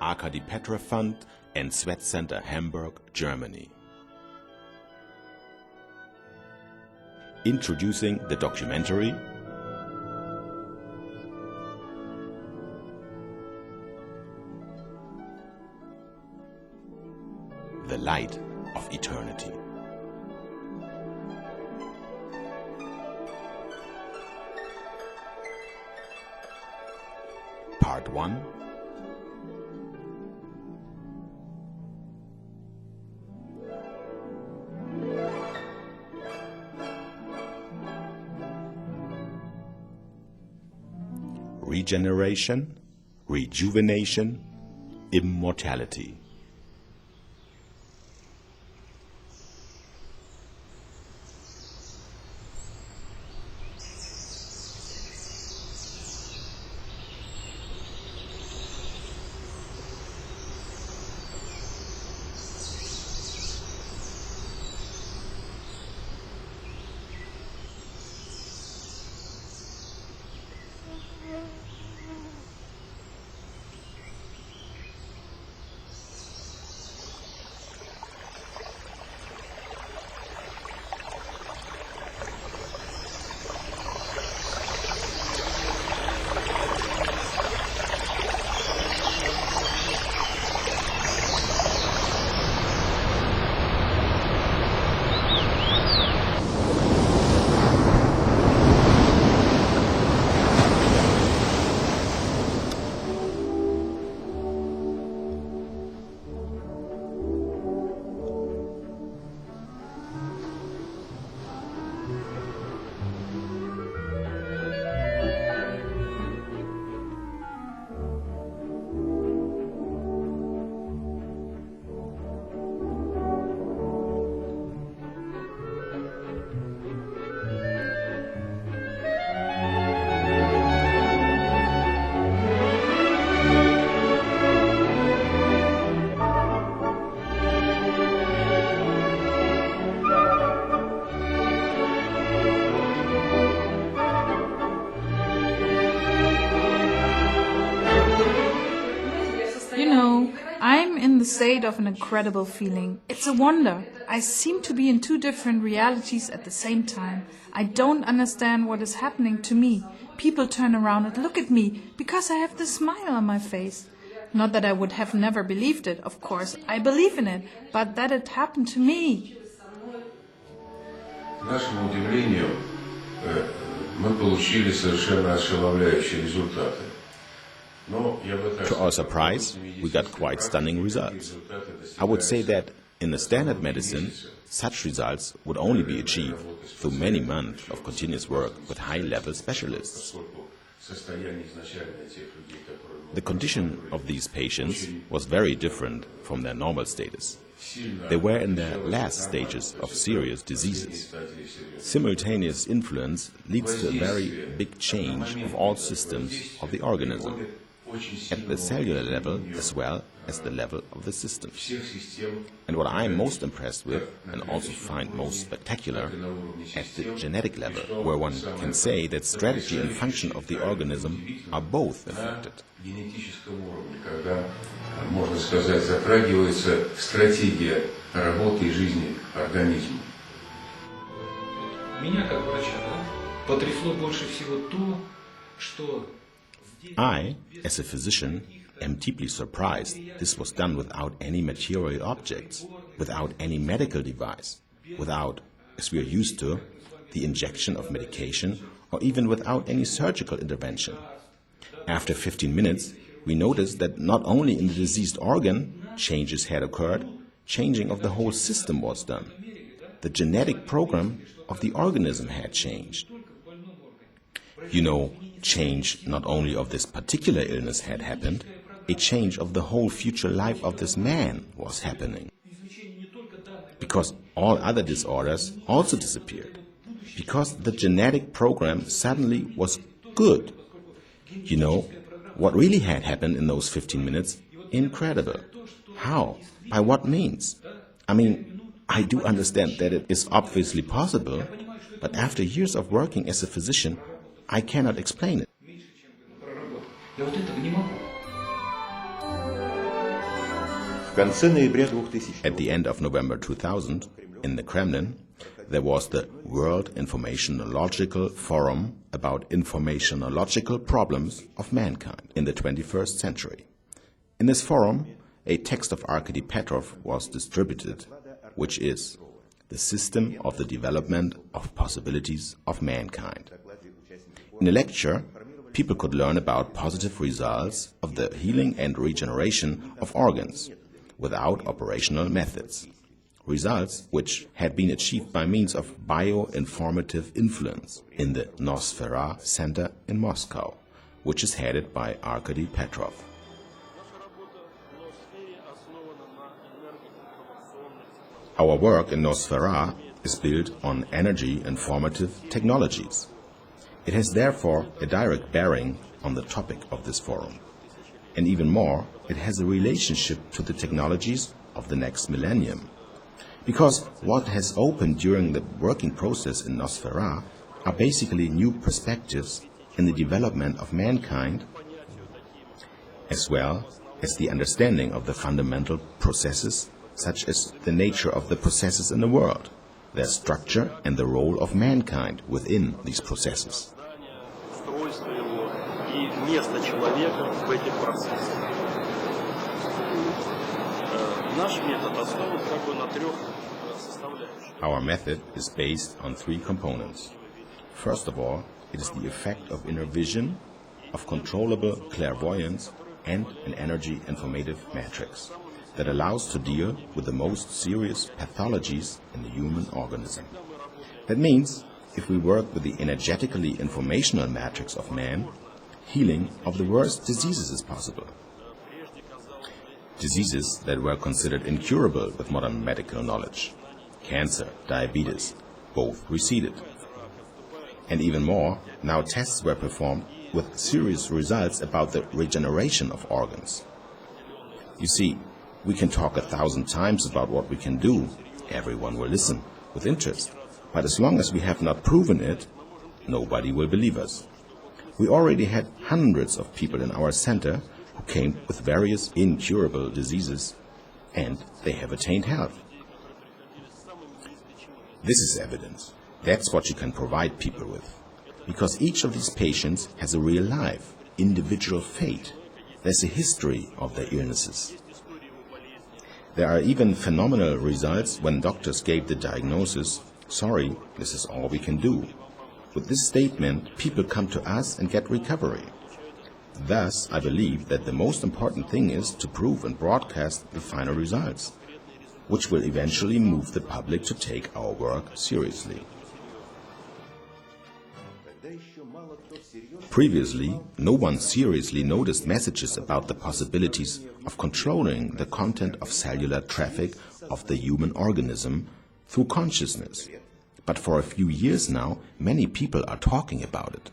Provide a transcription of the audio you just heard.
Arcady Petrov Fund and Sweat Center Hamburg, Germany. Introducing the documentary The Light of Eternity. Part 1. Regeneration, rejuvenation, immortality. I'm in the state of an incredible feeling. It's a wonder. I seem to be in two different realities at the same time. I don't understand what is happening to me. People turn around and look at me because I have this smile on my face. Not that I would have never believed it, of course. I believe in it, but that it happened to me. К нашему удивлению, мы получили совершенно ошеломляющие результаты. To our surprise, we got quite stunning results. I would say that in the standard medicine, such results would only be achieved through many months of continuous work with high-level specialists. The condition of these patients was very different from their normal status. They were in their last stages of serious diseases. Simultaneous influence leads to a very big change of all systems of the organism, at the cellular level as well as the level of the system. And what I'm most impressed with, and also find most spectacular, at the genetic level, where one can say that strategy and function of the organism are both affected. Можно сказать, затрагивается стратегия работы и жизни организма. Меня как врача, потрясло больше всего то, что I, as a physician, am deeply surprised this was done without any material objects, without any medical device, without, as we are used to, the injection of medication, or even without any surgical intervention. After 15 minutes, we noticed that not only in the diseased organ changes had occurred, changing of the whole system was done. The genetic program of the organism had changed. You know, change not only of this particular illness had happened, a change of the whole future life of this man was happening. Because all other disorders also disappeared. Because the genetic program suddenly was good. You know, what really had happened in those 15 minutes? Incredible. How? By what means? I mean, I do understand that it is obviously possible, but after years of working as a physician, I cannot explain it. At the end of November 2000, in the Kremlin, there was the World Informationological Forum about informationological problems of mankind in the 21st century. In this forum, a text of Arcady Petrov was distributed, which is the system of the development of possibilities of mankind. In a lecture, people could learn about positive results of the healing and regeneration of organs without operational methods. Results which had been achieved by means of bioinformative influence in the Nosfera Center in Moscow, which is headed by Arcady Petrov. Our work in Nosfera is built on energy-informative technologies. It has therefore a direct bearing on the topic of this forum. And even more, it has a relationship to the technologies of the next millennium. Because what has opened during the working process in Nosfera are basically new perspectives in the development of mankind, as well as the understanding of the fundamental processes, such as the nature of the processes in the world, their structure and the role of mankind within these processes. Our method is based on three components. First of all, it is the effect of inner vision, of controllable clairvoyance, and an energy informative matrix that allows to deal with the most serious pathologies in the human organism. That means, if we work with the energetically informational matrix of man, healing of the worst diseases is possible. Diseases that were considered incurable with modern medical knowledge. Cancer, diabetes, both receded. And even more, now tests were performed with serious results about the regeneration of organs. You see, we can talk 1,000 times about what we can do. Everyone will listen with interest. But as long as we have not proven it, nobody will believe us. We already had hundreds of people in our center who came with various incurable diseases, and they have attained health. This is evidence. That's what you can provide people with. Because each of these patients has a real life, individual fate. There's a history of their illnesses. There are even phenomenal results when doctors gave the diagnosis, "Sorry, this is all we can do." With this statement, people come to us and get recovery. Thus, I believe that the most important thing is to prove and broadcast the final results, which will eventually move the public to take our work seriously. Previously, no one seriously noticed messages about the possibilities of controlling the content of cellular traffic of the human organism through consciousness. But for a few years now, many people are talking about it.